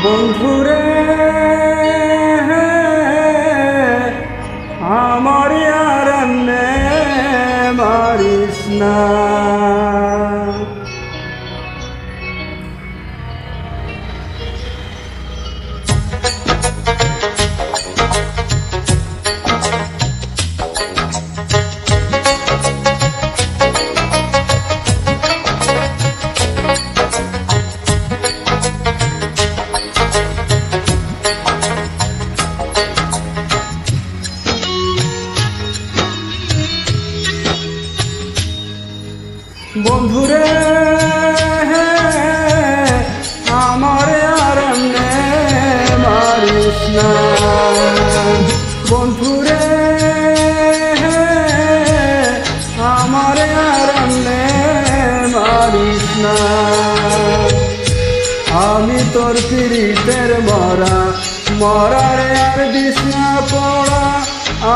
বন্ধুরে আমার আর মারিস না। বন্ধুরে আমার আর মারিস না। বন্ধুরে আমার আর মারিস না। আমি তোর পীড়িতের মরারে আর দিস না পড়া।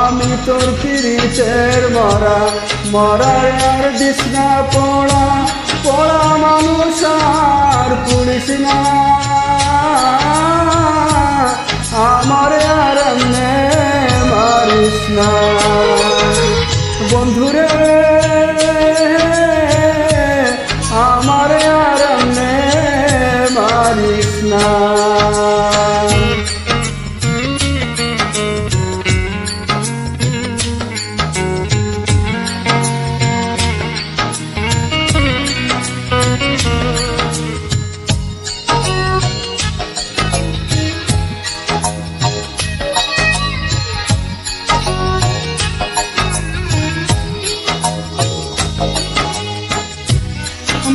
আমি তোর পীড়িতের মরারে আর দিস না পড়া। পড়া মানুষ আর পুলিশ না। আমার আর মারিস না। বন্ধুরে আমার আর মারিস না।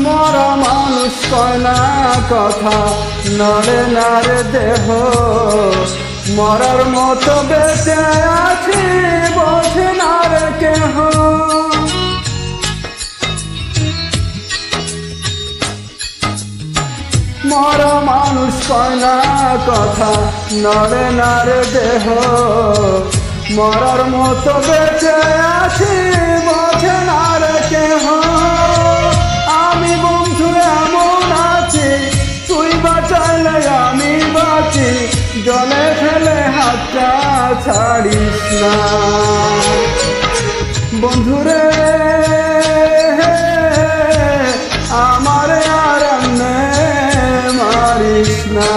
মরা মানুষ কয় না কথা, নড়ে নারে দেহ। মরার মতো বেঁচে আছি বোঝে না রে কেহ। মরা মানুষ কয় না কথা, নড়ে নারে দেহ। মরার মতো বেঁচে আছি বোঝে না রে কেহ। আমি বন্ধু এমন আছি, তুই বাঁচাইলে আমি বাঁচি। জলে ফেলে হাতটা ছাড়িস না। বন্ধুরে আমার আর মারিস না।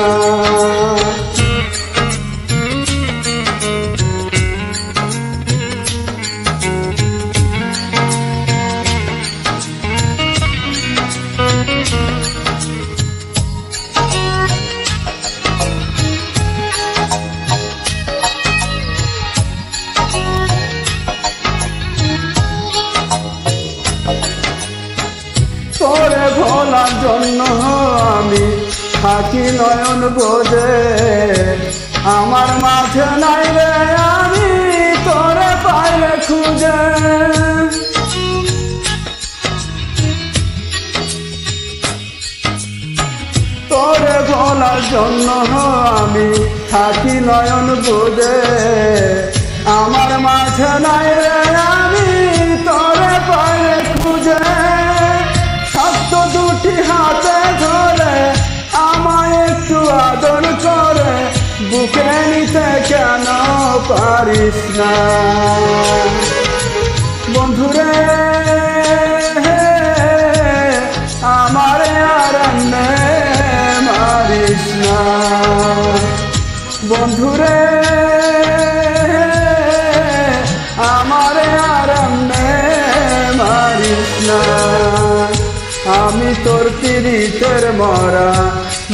তোরে ভোলার জন্য আমি থাকি নয়ন বোঝে। আমার মাঝে নাই রে আমি তোরে পাইলে খুঁজে। তোরে ভোলার জন্য আমি থাকি নয়ন বোঝে। আমার মাঝে নাই রে আমি তোরে পাইলে খুঁজে। দুটি হাতে ধরে আমায় একটু আদর করে বুকে নিতে কেন পারিস না। বন্ধুরে আমার আর মারিস না। বন্ধুরে আমার আর মারিস না। আমি তোর পীড়িতের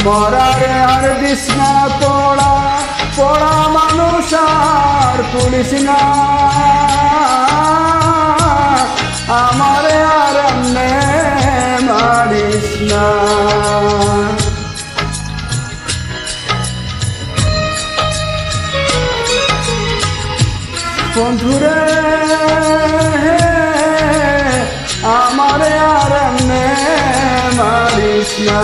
মরারে আর দিস না পড়া। পড়া মানুষ আর পুলিশ না। আমার আর মারিস না। বন্ধুরে আমার আর মারিস না।